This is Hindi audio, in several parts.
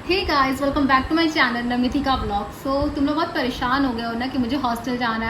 Hey guys, welcome back to my channel Namitika blog. So तुम लोग बहुत परेशान हो गए हो ना कि मुझे हॉस्टल जाना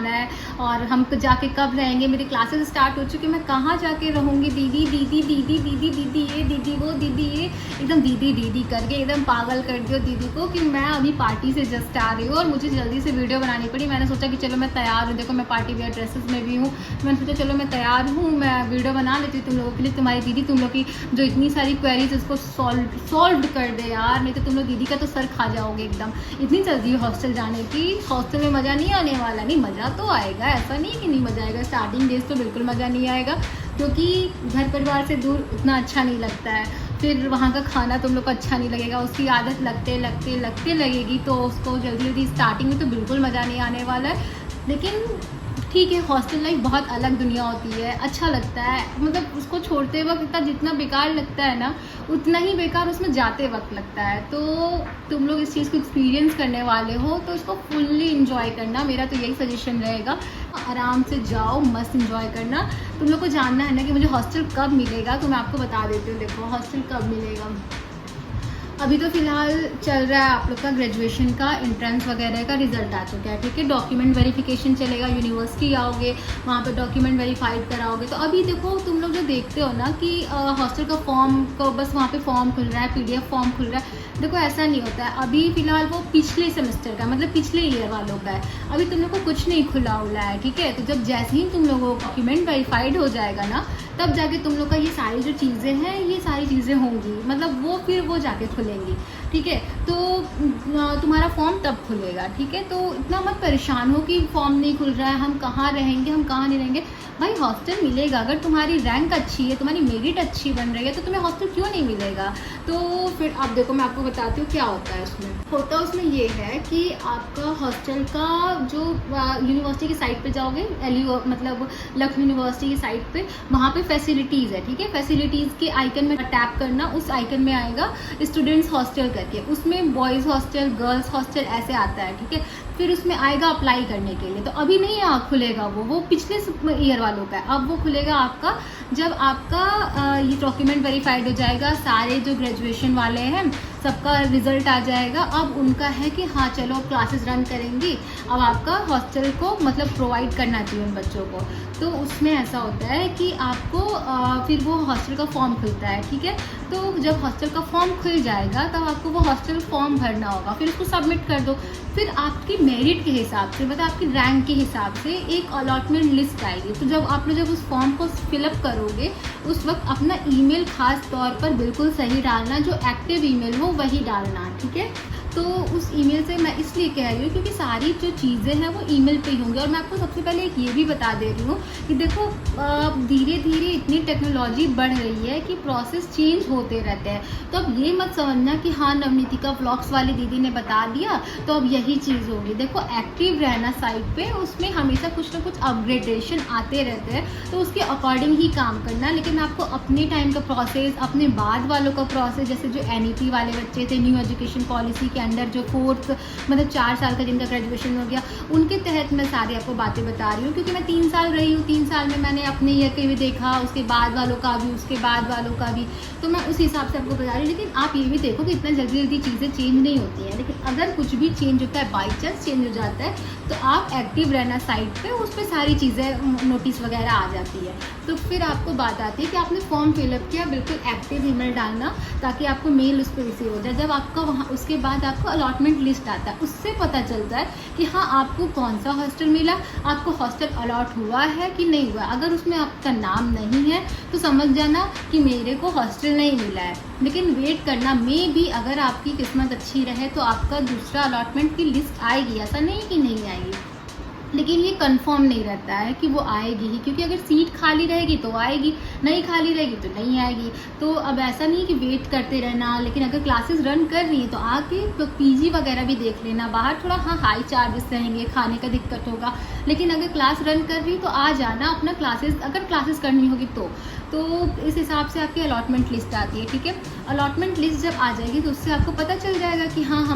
है और हम जाके कब रहेंगे। मेरी क्लासेस स्टार्ट हो चुकी, मैं कहाँ जाके रहूँगी। दीदी दीदी दीदी दीदी दीदी ये दीदी वो दीदी ये, एकदम दीदी दीदी करके एकदम पागल कर दियो दीदी को कि मैं अभी पार्टी से जस्ट आ रही हूँ और मुझे जल्दी से वीडियो बनानी पड़ी। मैंने सोचा कि चलो मैं तैयार हूँ, देखो मैं पार्टी वेयर ड्रेसेस में भी हूँ। मैंने सोचा चलो मैं तैयार हूँ, मैं वीडियो बना लेती हूँ तुम लोगों के लिए। तुम्हारी दीदी तुम लोग की जो इतनी सारी क्वेरीज उसको सॉल्व कर दे यार, नहीं तो तुम लोग दीदी का तो सर खा जाओगे एकदम। इतनी जल्दी हॉस्टल जाने की, हॉस्टल में मज़ा नहीं आने वाला। नहीं, मज़ा तो आएगा, ऐसा नहीं कि नहीं मज़ा आएगा। स्टार्टिंग डेज तो बिल्कुल मज़ा नहीं आएगा क्योंकि घर परिवार से दूर उतना अच्छा नहीं लगता है। फिर वहाँ का खाना तुम लोग को अच्छा नहीं लगेगा, उसकी आदत लगते लगेगी, तो उसको जल्दी जल्दी स्टार्टिंग में तो बिल्कुल मज़ा नहीं आने वाला है। लेकिन ठीक है, हॉस्टल लाइफ बहुत अलग दुनिया होती है, अच्छा लगता है। मतलब उसको छोड़ते वक्त जितना बेकार लगता है ना, उतना ही बेकार उसमें जाते वक्त लगता है। तो तुम लोग इस चीज़ को एक्सपीरियंस करने वाले हो तो इसको फुल्ली इंजॉय करना, मेरा तो यही सजेशन रहेगा। आराम से जाओ, मस्त इंजॉय करना। तुम लोग को जानना है ना कि मुझे हॉस्टल कब मिलेगा, तो मैं आपको बता देती हूँ। देखो हॉस्टल कब मिलेगा, अभी तो फिलहाल चल रहा है आप लोग का ग्रेजुएशन का एंट्रेंस वगैरह का रिजल्ट आ चुका है, ठीक है। डॉक्यूमेंट वेरिफिकेशन चलेगा, यूनिवर्सिटी आओगे, वहाँ पे डॉक्यूमेंट वेरीफाइड कराओगे। तो अभी देखो तुम लोग जो देखते हो ना कि हॉस्टल का फॉर्म को बस वहाँ पे फॉर्म खुल रहा है, PDF फॉर्म खुल रहा है। देखो ऐसा नहीं होता है। अभी फिलहाल वो पिछले सेमेस्टर का, मतलब पिछले ईयर वालों का है। अभी तुम लोग को कुछ नहीं खुला उला है, ठीक है। तो जब जैसे ही तुम लोगों का डॉक्यूमेंट वेरीफाइड हो जाएगा ना, तब जाके तुम लोग का ये सारी जो चीज़ें हैं, ये सारी चीज़ें होंगी, मतलब वो फिर वो जाके खुलेंगी, ठीक है। तो तुम्हारा फॉर्म तब खुलेगा, ठीक है। तो इतना मत परेशान हो कि फॉर्म नहीं खुल रहा है, हम कहाँ रहेंगे, हम कहाँ नहीं रहेंगे। भाई हॉस्टल मिलेगा, अगर तुम्हारी रैंक अच्छी है, तुम्हारी मेरिट अच्छी बन रही है, तो तुम्हें हॉस्टल क्यों नहीं मिलेगा। तो फिर आप देखो, मैं आपको बताती हूँ क्या होता है उसमें। होता उसमें ये है कि आपका हॉस्टल का जो यूनिवर्सिटी की साइट पे जाओगे, LU मतलब लखनऊ यूनिवर्सिटी की साइट पे, वहाँ पे फैसिलिटीज़ है, ठीक है। फैसिलिटीज़ के आइकन में टैप करना, उस आइकन में आएगा स्टूडेंट्स हॉस्टल करके, उसमें बॉयज़ हॉस्टल, गर्ल्स हॉस्टल ऐसे आता है, ठीक है। फिर उसमें आएगा अप्लाई करने के लिए। तो अभी नहीं खुलेगा वो पिछले ईयर वालों का है। अब वो खुलेगा आपका जब आपका ये डॉक्यूमेंट वेरीफाइड हो जाएगा, सारे जो ग्रेजुएशन वाले हैं सबका रिजल्ट आ जाएगा। अब उनका है कि हाँ चलो क्लासेस रन करेंगी, अब आपका हॉस्टल को मतलब प्रोवाइड करना चाहिए उन बच्चों को। तो उसमें ऐसा होता है कि आपको फिर वो हॉस्टल का फॉर्म खुलता है, ठीक है। तो जब हॉस्टल का फॉर्म खुल जाएगा तब आपको वो हॉस्टल फॉर्म भरना होगा, फिर उसको सबमिट कर दो। फिर आपकी मेरिट के हिसाब से, मतलब आपकी रैंक के हिसाब से एक अलॉटमेंट लिस्ट आएगी। तो जब उस फॉर्म को फिलअप करोगे, उस वक्त अपना ईमेल खास तौर पर बिल्कुल सही डालना, जो एक्टिव ईमेल हो वही डालना, ठीक है। तो उस ईमेल से मैं इसलिए कह रही हूँ क्योंकि सारी जो चीज़ें हैं वो ईमेल पे ही होंगी। और मैं आपको सबसे पहले एक ये भी बता दे रही हूँ कि देखो धीरे धीरे इतनी टेक्नोलॉजी बढ़ रही है कि प्रोसेस चेंज होते रहते हैं। तो अब ये मत समझना कि हाँ नवनीतिका व्लॉग्स वाली दीदी ने बता दिया तो अब यही चीज़ होगी। देखो एक्टिव रहना साइट पे, उसमें हमेशा कुछ ना कुछ अपग्रेडेशन आते रहते हैं, तो उसके अकॉर्डिंग ही काम करना। लेकिन आपको अपने टाइम का प्रोसेस, अपने बाद वालों का प्रोसेस, जैसे जो NEP वाले बच्चे थे, न्यू एजुकेशन पॉलिसी के अंडर जो 4th मतलब 4 साल का जिनका ग्रेजुएशन हो गया, उनके तहत मैं सारी आपको बातें बता रही हूँ क्योंकि मैं 3 साल रही हूँ। 3 साल में मैंने अपने ईयर के भी देखा, उसके बाद वालों का भी, उसके बाद वालों का भी, तो मैं उस हिसाब से आपको बता रही हूँ। लेकिन आप ये भी देखो कि इतना जल्दी जल्दी चीज़ें चेंज नहीं होती हैं। लेकिन अगर कुछ भी चेंज होता है, बाई चांस चेंज हो जाता है, तो आप एक्टिव रहना साइट पे, उस पर सारी चीज़ें नोटिस वगैरह आ जाती है। तो फिर आपको बात आती है कि आपने फॉर्म फिलअप किया, बिल्कुल एक्टिव ईमेल डालना ताकि आपको मेल उस पर रिसीव हो जाए। जब आपका वहाँ उसके बाद आपको अलॉटमेंट लिस्ट आता है, उससे पता चलता है कि हाँ आपको कौन सा हॉस्टल मिला, आपको हॉस्टल अलॉट हुआ है कि नहीं हुआ। अगर उसमें आपका नाम नहीं है तो समझ जाना कि मेरे को हॉस्टल नहीं मिला है। लेकिन वेट करना, मे भी अगर आपकी किस्मत अच्छी रहे तो आपका दूसरा अलॉटमेंट की लिस्ट आएगी, ऐसा नहीं कि नहीं आएगी। लेकिन ये कंफर्म नहीं रहता है कि वो आएगी ही, क्योंकि अगर सीट खाली रहेगी तो आएगी, नहीं खाली रहेगी तो नहीं आएगी। तो अब ऐसा नहीं कि वेट करते रहना। लेकिन अगर क्लासेस रन कर रही हैं तो आके तो PG वगैरह भी देख लेना। बाहर थोड़ा हाँ हाई चार्जेस रहेंगे, खाने का दिक्कत होगा, लेकिन अगर क्लास रन कर रही तो आ जाना अपना क्लासेस, अगर क्लासेस करनी होगी तो इस हिसाब से आपकी अलॉटमेंट लिस्ट आती है, ठीक है। अलॉटमेंट लिस्ट जब आ जाएगी तो उससे आपको पता चल जाएगा कि हाँ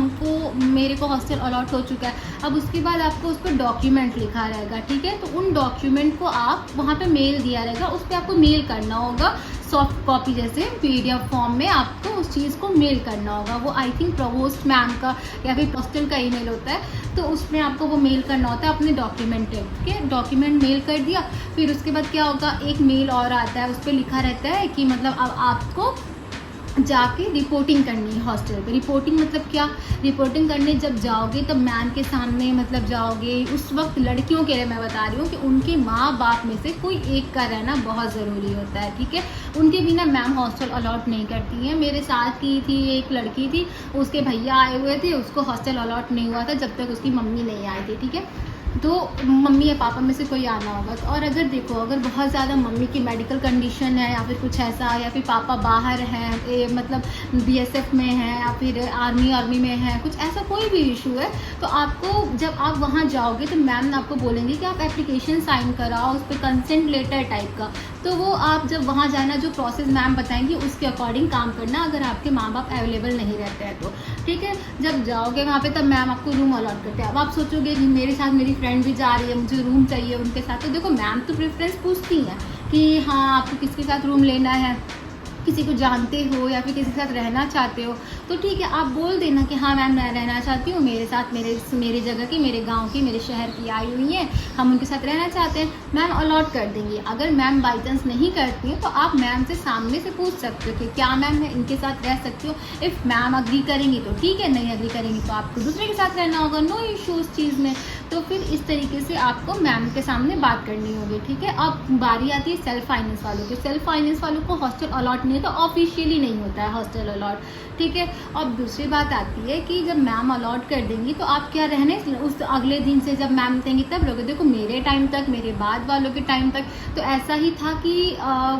मेरे को हॉस्टल अलॉट हो चुका है। अब उसके बाद आपको उस पर डॉक्यूमेंट लिखा रहेगा, ठीक है। तो उन डॉक्यूमेंट को आप वहाँ पे मेल दिया रहेगा, उस पर आपको मेल करना होगा सॉफ्ट कॉपी जैसे PDF फॉर्म में आपको उस चीज़ को मेल करना होगा। वो आई थिंक प्रोवोस्ट मैम का या फिर हॉस्टल का ईमेल होता है, तो उसमें आपको वो मेल करना होता है अपने डॉक्यूमेंट के डॉक्यूमेंट मेल कर दिया। फिर उसके बाद क्या होगा, एक मेल और आता है, उस पर लिखा रहता है कि मतलब अब आपको जाके रिपोर्टिंग करनी है हॉस्टल पे। रिपोर्टिंग मतलब क्या, रिपोर्टिंग करने जब जाओगे तब मैम के सामने मतलब जाओगे। उस वक्त लड़कियों के लिए मैं बता रही हूँ कि उनके माँ बाप में से कोई एक का रहना बहुत ज़रूरी होता है, ठीक है। उनके बिना मैम हॉस्टल अलॉट नहीं करती हैं। मेरे साथ की थी एक लड़की थी, उसके भैया आए हुए थे, उसको हॉस्टल अलॉट नहीं हुआ था जब तक उसकी मम्मी नहीं आई थी, ठीक है। तो मम्मी या पापा में से कोई आना होगा। तो और अगर देखो, अगर बहुत ज़्यादा मम्मी की मेडिकल कंडीशन है या फिर कुछ ऐसा, या फिर पापा बाहर हैं, मतलब BSF में है या फिर आर्मी में है, कुछ ऐसा कोई भी इशू है, तो आपको जब आप वहाँ जाओगे तो मैम आपको बोलेंगे कि आप एप्लीकेशन साइन कराओ, उस पर कंसेंट लेटर टाइप का। तो वो आप जब वहाँ जाना, जो प्रोसेस मैम बताएंगी उसके अकॉर्डिंग काम करना, अगर आपके माँ बाप अवेलेबल नहीं रहते हैं तो, ठीक है। जब जाओगे वहाँ पे तब मैम आपको रूम अलॉट करते हैं। अब आप सोचोगे कि मेरे साथ मेरी फ्रेंड भी जा रही है, मुझे रूम चाहिए उनके साथ, तो देखो मैम तो प्रेफरेंस पूछती हैं कि हाँ आपको किसके साथ रूम लेना है, किसी को जानते हो या फिर किसी के साथ रहना चाहते हो तो ठीक है, आप बोल देना कि हाँ मैम मैं रहना चाहती हूँ, मेरे साथ मेरे जगह की, मेरे गांव की, मेरे शहर की आई हुई हैं, हम उनके साथ रहना चाहते हैं, मैम अलॉट कर देंगी। अगर मैम बाई चांस नहीं करती हैं तो आप मैम से सामने से पूछ सकते हो कि क्या मैम मैं इनके साथ रह सकती हूँ। इफ़ मैम अग्री करेंगी तो ठीक है, नहीं अग्री करेंगी तो आपको दूसरे के साथ रहना होगा, नो इशू उस चीज़ में। तो फिर इस तरीके से आपको मैम के सामने बात करनी होगी, ठीक है। अब बारी आती है सेल्फ फाइनेंस वालों की। सेल्फ फाइनेंस वालों को हॉस्टल अलॉट नहीं है, तो ऑफिशियली नहीं होता है हॉस्टल अलॉट, ठीक है। अब दूसरी बात आती है कि जब मैम अलॉट कर देंगी तो आप क्या रहने उस अगले दिन से जब मैम देंगी तब लोगे। देखो मेरे टाइम तक, मेरे बाद वालों के टाइम तक तो ऐसा ही था कि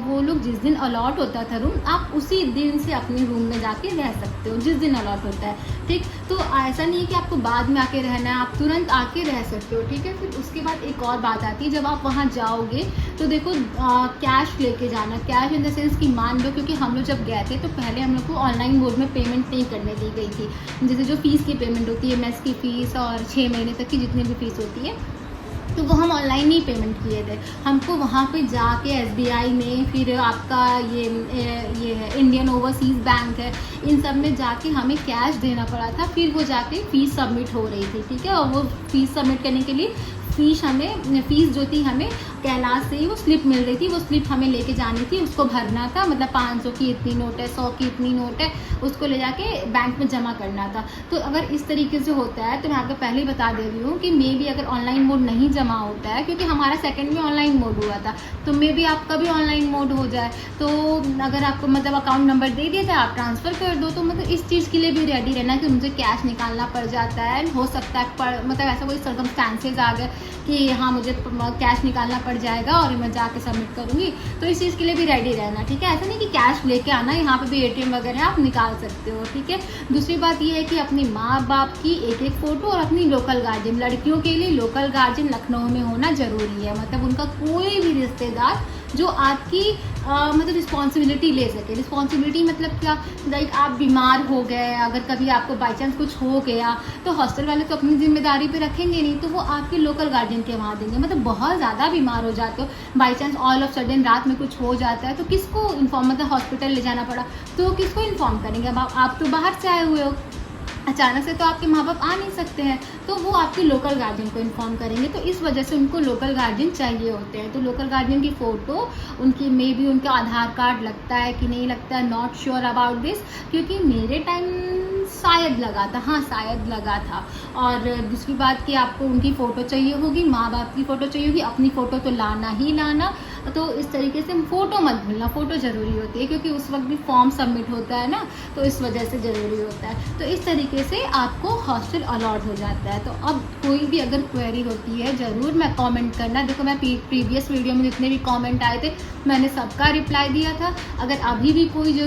वो लोग जिस दिन अलॉट होता था रूम, आप उसी दिन से अपने रूम में जाके रह सकते हो जिस दिन अलॉट होता है, ठीक। तो ऐसा नहीं है कि आपको बाद में आके रहना है, आप तुरंत आके रह सकते हो, ठीक है। फिर उसके बाद एक और बात आती है, जब आप वहाँ जाओगे तो देखो कैश लेके जाना। कैश इन द सेंस कि मान लो, क्योंकि हम लोग जब गए थे तो पहले हम लोग को ऑनलाइन मोड में पेमेंट नहीं करने दी गई थी। जैसे जो फ़ीस की पेमेंट होती है, मेस की फ़ीस और 6 महीने तक की जितनी भी फ़ीस होती है, तो वो हम ऑनलाइन ही पेमेंट किए थे। हमको वहाँ पे जाके SBI में, फिर आपका ये है इंडियन ओवरसीज़ बैंक है, इन सब में जाके हमें कैश देना पड़ा था। फिर वो जाके फ़ीस सबमिट हो रही थी, ठीक है। और वो फ़ीस सबमिट करने के लिए फ़ीस जो थी हमें कैलाश से ही वो स्लिप मिल रही थी, वो स्लिप हमें लेके जानी थी, उसको भरना था। मतलब 500 की इतनी नोट है, 100 की इतनी नोट है, उसको ले जाके बैंक में जमा करना था। तो अगर इस तरीके से होता है तो मैं आपको पहले ही बता दे रही हूँ कि मे बी अगर ऑनलाइन मोड नहीं जमा होता है, क्योंकि हमारा सेकंड में ऑनलाइन मोड हुआ था, तो मे बी आपका भी ऑनलाइन मोड हो जाए। तो अगर आपको मतलब अकाउंट नंबर दे दिया था, आप ट्रांसफ़र कर दो। तो मतलब इस चीज़ के लिए भी रेडी रहना कि मुझे कैश निकालना पड़ जाता है, हो सकता है मतलब ऐसा कोई सर्कमस्टांसेस आ गए कि हाँ मुझे कैश निकालना पड़ जाएगा और मैं जाके सबमिट करूँगी, तो इस चीज़ के लिए भी रेडी रहना, ठीक है। ऐसा नहीं कि कैश लेके आना, यहाँ पे भी ATM वगैरह आप निकाल सकते हो, ठीक है। दूसरी बात ये है कि अपनी माँ बाप की एक फ़ोटो और अपनी लोकल गार्जियन, लड़कियों के लिए लोकल गार्जियन लखनऊ में होना ज़रूरी है। मतलब उनका कोई भी रिश्तेदार जो आपकी मतलब रिस्पॉन्सिबिलिटी ले सके। रिस्पॉन्सिबिलिटी मतलब क्या, लाइक आप बीमार हो गए, अगर कभी आपको बाई चांस कुछ हो गया तो हॉस्टल वाले तो अपनी जिम्मेदारी पे रखेंगे नहीं, तो वो आपके लोकल गार्जियन के वहाँ देंगे। मतलब बहुत ज़्यादा बीमार हो जाते हो, by chance all of sudden रात में कुछ हो जाता है, तो किसको इन्फॉर्म, मतलब हॉस्पिटल ले जाना पड़ा तो किसको इन्फॉर्म करेंगे। अब आप तो बाहर से आए हुए हो, अचानक से तो आपके माँ बाप आ नहीं सकते हैं, तो वो आपके लोकल गार्जियन को इन्फॉर्म करेंगे। तो इस वजह से उनको लोकल गार्जियन चाहिए होते हैं। तो लोकल गार्जियन की फ़ोटो, उनकी मे बी उनका आधार कार्ड लगता है कि नहीं लगता है, नॉट श्योर अबाउट दिस, क्योंकि मेरे टाइम शायद लगा था, हाँ शायद लगा था। और दूसरी बात कि आपको उनकी फ़ोटो चाहिए होगी, माँ बाप की फ़ोटो चाहिए होगी, अपनी फ़ोटो तो लाना ही लाना। तो इस तरीके से फ़ोटो मत भूलना, फ़ोटो ज़रूरी होती है, क्योंकि उस वक्त भी फॉर्म सबमिट होता है ना, तो इस वजह से ज़रूरी होता है। तो इस तरीके से आपको हॉस्टल अलॉट हो जाता है। तो अब कोई भी अगर क्वेरी होती है ज़रूर मैं कमेंट करना। देखो मैं प्रीवियस वीडियो में जितने भी कमेंट आए थे मैंने सबका रिप्लाई दिया था। अगर अभी भी कोई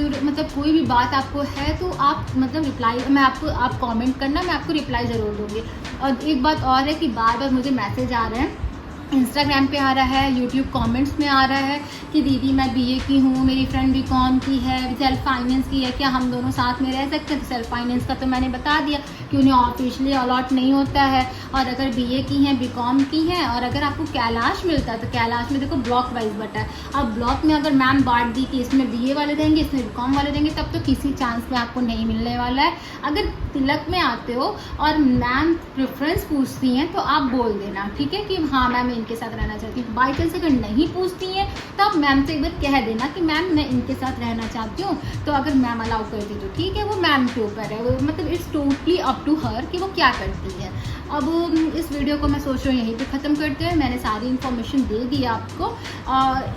कोई भी बात आपको है तो आप मतलब रिप्लाई आप कमेंट करना, मैं आपको रिप्लाई ज़रूर दूँगी। और एक बात और है कि बार बार मुझे मैसेज आ रहे हैं इंस्टाग्राम पे आ रहा है, यूट्यूब कमेंट्स में आ रहा है कि दीदी मैं बीए की हूँ, मेरी फ्रेंड बीकॉम की है, सेल्फ फाइनेंस की है, क्या हम दोनों साथ में रह सकते हैं? तो सेल्फ फाइनेंस का तो मैंने बता दिया कि उन्हें ऑफिशियली अलॉट नहीं होता है। और अगर बीए की हैं, बीकॉम की हैं, और अगर आपको कैलाश मिलता है तो कैलाश में देखो ब्लॉक वाइज बटा है। अब ब्लॉक में अगर मैम बांट दी कि इसमें बीए वाले देंगे, इसमें बीकॉम वाले देंगे, तब तो किसी चांस में आपको नहीं मिलने वाला है। अगर तिलक में आते हो और मैम प्रेफरेंस पूछती हैं तो आप बोल देना, ठीक है, कि हाँ मैम मैं इनके साथ रहना चाहती हूँ। बाई चांस अगर नहीं पूछती हैं तो आप मैम से एक बार कह देना कि मैम मैं इनके साथ रहना चाहती हूँ, तो अगर मैम अलाउ करती तो ठीक है, वो मैम के ऊपर है, मतलब it's totally up to her कि वो क्या करती है। अब इस वीडियो को मैं सोच रही हूँ यहीं पे ख़त्म करते हैं। मैंने सारी इन्फॉर्मेशन दे दी आपको।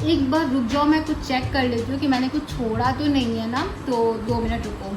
एक बार रुक जाओ, मैं कुछ चेक कर लेती हूँ कि मैंने कुछ छोड़ा तो नहीं है ना, तो 2 मिनट रुको।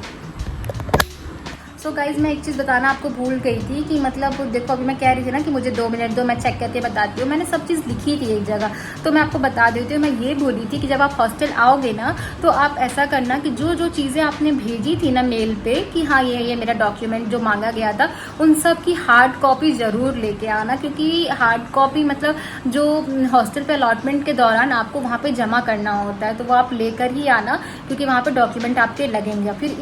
सो गाइज़ मैं एक चीज़ बताना आपको भूल गई थी कि मतलब देखो अभी मैं कह रही थी ना कि मुझे 2 मिनट दो, मैं चेक करके बताती हूँ। मैंने सब चीज़ लिखी थी एक जगह, तो मैं आपको बता देती हूँ। मैं ये बोली थी कि जब आप हॉस्टल आओगे ना तो आप ऐसा करना कि जो जो चीज़ें आपने भेजी थी ना मेल पे कि हाँ ये मेरा डॉक्यूमेंट जो मांगा गया था, उन सब की हार्ड कॉपी ज़रूर लेके आना, क्योंकि हार्ड कॉपी मतलब जो हॉस्टल पे अलॉटमेंट के दौरान आपको वहाँ पे जमा करना होता है, तो वो आप लेकर ही आना, क्योंकि वहाँ पे डॉक्यूमेंट आपके लगेंगे। फिर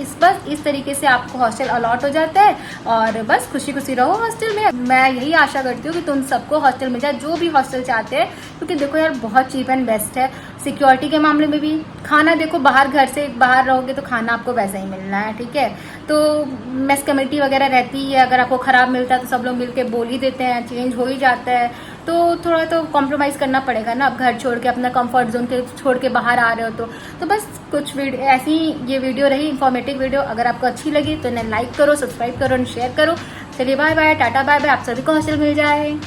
इस तरीके से आपको हॉस्टल अलॉट हो जाता है और बस खुशी खुशी रहो हॉस्टल में। मैं यही आशा करती हूँ कि तुम सबको हॉस्टल मिल जाए, जो भी हॉस्टल चाहते हैं, क्योंकि देखो यार बहुत चीप एंड बेस्ट है। सिक्योरिटी के मामले में भी, खाना देखो बाहर, घर से बाहर रहोगे तो खाना आपको वैसा ही मिलना है, ठीक है। तो मेस कमेटी वगैरह रहती है, अगर आपको ख़राब मिलता है तो सब लोग मिलके बोल ही देते हैं, चेंज हो ही जाता है। तो थोड़ा तो कॉम्प्रोमाइज़ करना पड़ेगा ना, अब घर छोड़ के अपना कंफर्ट जोन के छोड़ के बाहर आ रहे हो तो बस कुछ वीडियो ऐसी ये वीडियो रही, इन्फॉर्मेटिव वीडियो। अगर आपको अच्छी लगी तो इन्हें लाइक करो, सब्सक्राइब करो और शेयर करो। चलिए bye bye, tata bye bye, आप सभी को हॉस्टल मिल जाए।